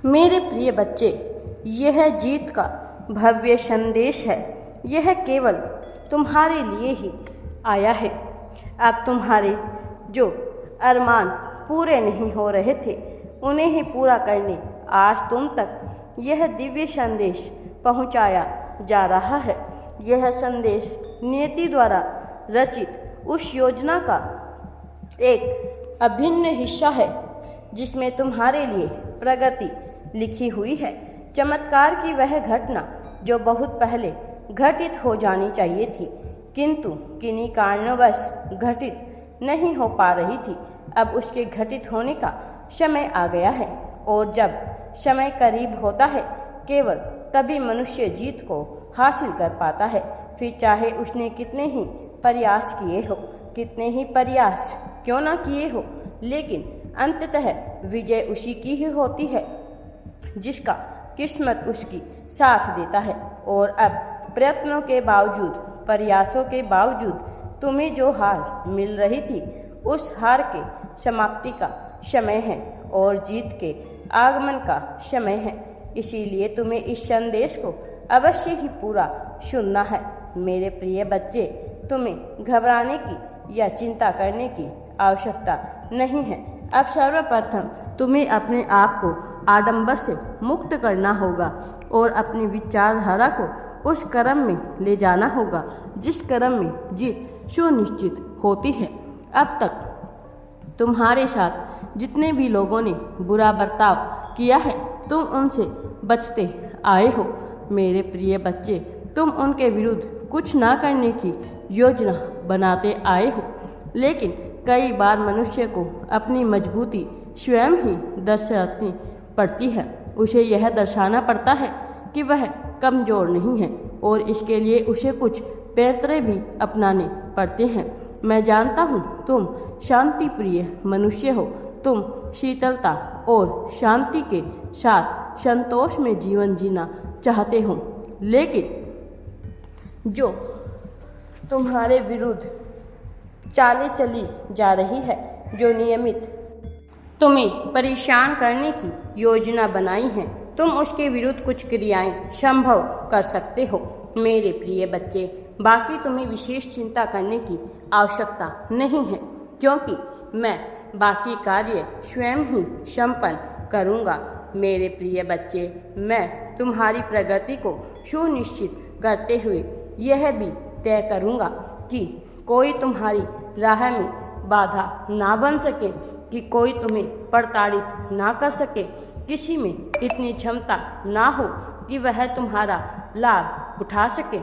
मेरे प्रिय बच्चे, यह जीत का भव्य संदेश है। यह केवल तुम्हारे लिए ही आया है। अब तुम्हारे जो अरमान पूरे नहीं हो रहे थे, उन्हें ही पूरा करने आज तुम तक यह दिव्य संदेश पहुंचाया जा रहा है। यह संदेश नियति द्वारा रचित उस योजना का एक अभिन्न हिस्सा है जिसमें तुम्हारे लिए प्रगति लिखी हुई है। चमत्कार की वह घटना जो बहुत पहले घटित हो जानी चाहिए थी, किंतु किन्हीं कारणवश घटित नहीं हो पा रही थी, अब उसके घटित होने का समय आ गया है। और जब समय करीब होता है, केवल तभी मनुष्य जीत को हासिल कर पाता है। फिर चाहे उसने कितने ही प्रयास किए हो, कितने ही प्रयास क्यों ना किए हो, लेकिन अंततः विजय उसी की ही होती है जिसका किस्मत उसकी साथ देता है। और अब प्रयत्नों के बावजूद, प्रयासों के बावजूद तुम्हें जो हार मिल रही थी, उस हार के समाप्ति का समय है और जीत के आगमन का समय है। इसीलिए तुम्हें इस संदेश को अवश्य ही पूरा सुनना है। मेरे प्रिय बच्चे, तुम्हें घबराने की या चिंता करने की आवश्यकता नहीं है। अब सर्वप्रथम तुम्हें अपने आप को आडंबर से मुक्त करना होगा और अपनी विचारधारा को उस क्रम में ले जाना होगा जिस क्रम में जीत सुनिश्चित होती है। अब तक तुम्हारे साथ जितने भी लोगों ने बुरा बर्ताव किया है, तुम उनसे बचते आए हो। मेरे प्रिय बच्चे, तुम उनके विरुद्ध कुछ ना करने की योजना बनाते आए हो, लेकिन कई बार मनुष्य को अपनी मजबूती स्वयं ही दर्शानी पड़ती है। उसे यह दर्शाना पड़ता है कि वह कमज़ोर नहीं है और इसके लिए उसे कुछ पैंतरे भी अपनाने पड़ते हैं। मैं जानता हूँ तुम शांति प्रिय मनुष्य हो। तुम शीतलता और शांति के साथ संतोष में जीवन जीना चाहते हो, लेकिन जो तुम्हारे विरुद्ध चालें चली जा रही है, जो नियमित तुम्हें परेशान करने की योजना बनाई है, तुम उसके विरुद्ध कुछ क्रियाएं संभव कर सकते हो। मेरे प्रिय बच्चे, बाकी तुम्हें विशेष चिंता करने की आवश्यकता नहीं है, क्योंकि मैं बाकी कार्य स्वयं ही संपन्न करूँगा। मेरे प्रिय बच्चे, मैं तुम्हारी प्रगति को सुनिश्चित करते हुए यह भी तय करूँगा कि कोई तुम्हारी राह में बाधा ना बन सके, कि कोई तुम्हें प्रताड़ित ना कर सके। किसी में इतनी क्षमता ना हो कि वह तुम्हारा लाभ उठा सके।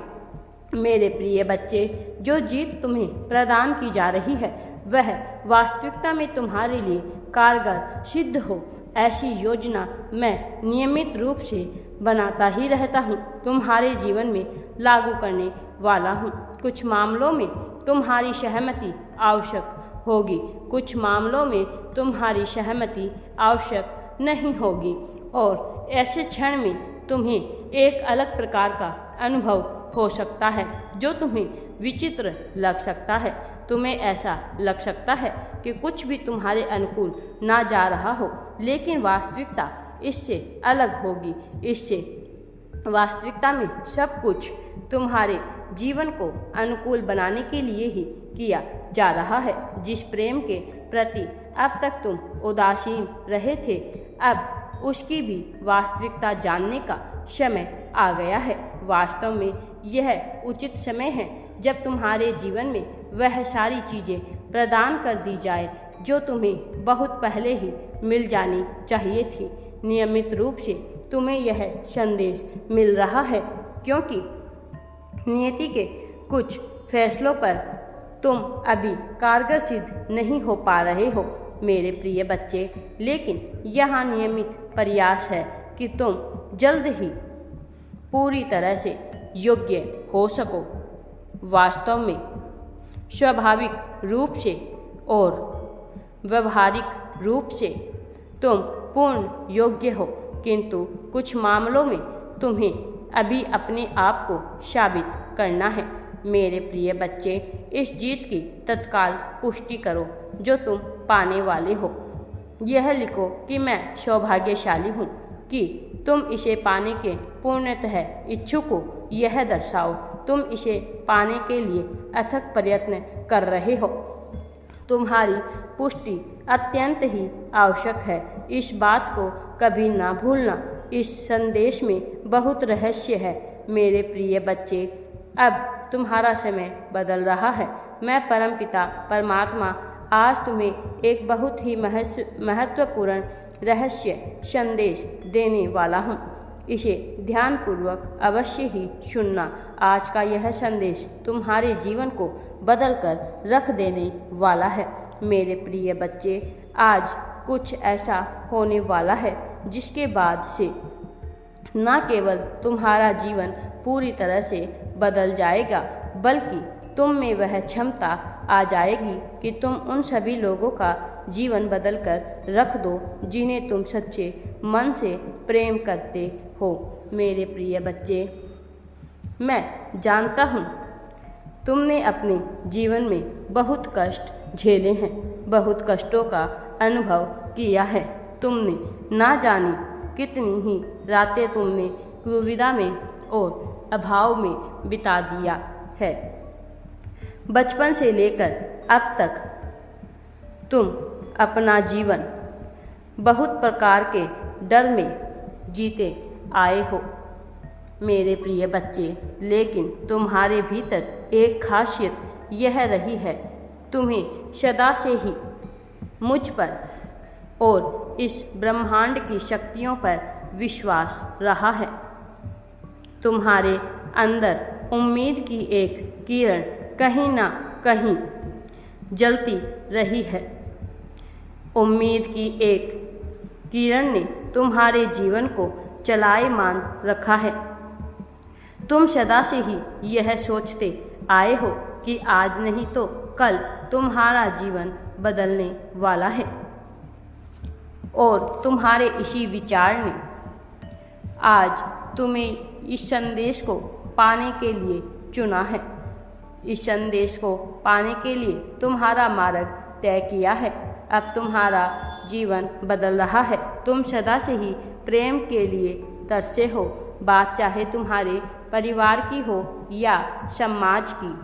मेरे प्रिय बच्चे, जो जीत तुम्हें प्रदान की जा रही है, वह वास्तविकता में तुम्हारे लिए कारगर सिद्ध हो, ऐसी योजना मैं नियमित रूप से बनाता ही रहता हूँ, तुम्हारे जीवन में लागू करने वाला हूँ। कुछ मामलों में तुम्हारी सहमति आवश्यक होगी, कुछ मामलों में तुम्हारी सहमति आवश्यक नहीं होगी, और ऐसे क्षण में तुम्हें एक अलग प्रकार का अनुभव हो सकता है जो तुम्हें विचित्र लग सकता है। तुम्हें ऐसा लग सकता है कि कुछ भी तुम्हारे अनुकूल ना जा रहा हो, लेकिन वास्तविकता इससे अलग होगी। इससे वास्तविकता में सब कुछ तुम्हारे जीवन को अनुकूल बनाने के लिए ही किया जा रहा है। जिस प्रेम के प्रति अब तक तुम उदासीन रहे थे, अब उसकी भी वास्तविकता जानने का समय आ गया है। वास्तव में यह उचित समय है जब तुम्हारे जीवन में वह सारी चीज़ें प्रदान कर दी जाए जो तुम्हें बहुत पहले ही मिल जानी चाहिए थी। नियमित रूप से तुम्हें यह संदेश मिल रहा है, क्योंकि नियति के कुछ फैसलों पर तुम अभी कारगर सिद्ध नहीं हो पा रहे हो मेरे प्रिय बच्चे, लेकिन यहाँ नियमित प्रयास है कि तुम जल्द ही पूरी तरह से योग्य हो सको। वास्तव में स्वाभाविक रूप से और व्यवहारिक रूप से तुम पूर्ण योग्य हो, किंतु कुछ मामलों में तुम्हें अभी अपने आप को साबित करना है। मेरे प्रिय बच्चे, इस जीत की तत्काल पुष्टि करो जो तुम पाने वाले हो। यह लिखो कि मैं सौभाग्यशाली हूँ। कि तुम इसे पाने के पूर्णतः इच्छुक हो, यह दर्शाओ। तुम इसे पाने के लिए अथक प्रयत्न कर रहे हो। तुम्हारी पुष्टि अत्यंत ही आवश्यक है। इस बात को कभी ना भूलना। इस संदेश में बहुत रहस्य है मेरे प्रिय बच्चे। अब तुम्हारा समय बदल रहा है। मैं परमपिता परमात्मा आज तुम्हें एक बहुत ही महत्वपूर्ण रहस्य संदेश देने वाला हूँ। इसे ध्यानपूर्वक अवश्य ही सुनना। आज का यह संदेश तुम्हारे जीवन को बदल कर रख देने वाला है। मेरे प्रिय बच्चे, आज कुछ ऐसा होने वाला है जिसके बाद से न केवल तुम्हारा जीवन पूरी तरह से बदल जाएगा, बल्कि तुम में वह क्षमता आ जाएगी कि तुम उन सभी लोगों का जीवन बदल कर रख दो जिन्हें तुम सच्चे मन से प्रेम करते हो। मेरे प्रिय बच्चे, मैं जानता हूँ तुमने अपने जीवन में बहुत कष्ट झेले हैं, बहुत कष्टों का अनुभव किया है। तुमने ना जाने कितनी ही रातें तुमने दुविधा में और अभाव में बिता दिया है। बचपन से लेकर अब तक तुम अपना जीवन बहुत प्रकार के डर में जीते आए हो मेरे प्रिय बच्चे, लेकिन तुम्हारे भीतर एक खासियत यह रही है, तुम्हें सदा से ही मुझ पर और इस ब्रह्मांड की शक्तियों पर विश्वास रहा है। तुम्हारे अंदर उम्मीद की एक किरण कहीं ना कहीं जलती रही है। उम्मीद की एक किरण ने तुम्हारे जीवन को चलायमान रखा है। तुम सदा से ही यह सोचते आए हो कि आज नहीं तो कल तुम्हारा जीवन बदलने वाला है, और तुम्हारे इसी विचार ने आज तुम्हें इस संदेश को पाने के लिए चुना है। इस संदेश को पाने के लिए तुम्हारा मार्ग तय किया है। अब तुम्हारा जीवन बदल रहा है। तुम सदा से ही प्रेम के लिए तरसे हो, बात चाहे तुम्हारे परिवार की हो या समाज की।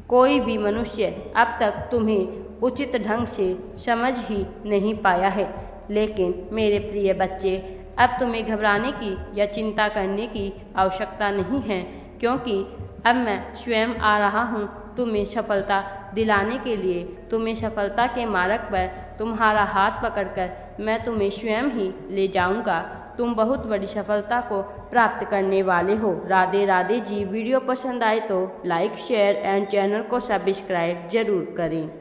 कोई भी मनुष्य अब तक तुम्हें उचित ढंग से समझ ही नहीं पाया है। लेकिन मेरे प्रिय बच्चे, अब तुम्हें घबराने की या चिंता करने की आवश्यकता नहीं है, क्योंकि अब मैं स्वयं आ रहा हूँ तुम्हें सफलता दिलाने के लिए। तुम्हें सफलता के मार्ग पर तुम्हारा हाथ पकड़कर मैं तुम्हें स्वयं ही ले जाऊँगा। तुम बहुत बड़ी सफलता को प्राप्त करने वाले हो। राधे राधे जी। वीडियो पसंद आए तो लाइक, शेयर एंड चैनल को सब्सक्राइब जरूर करें।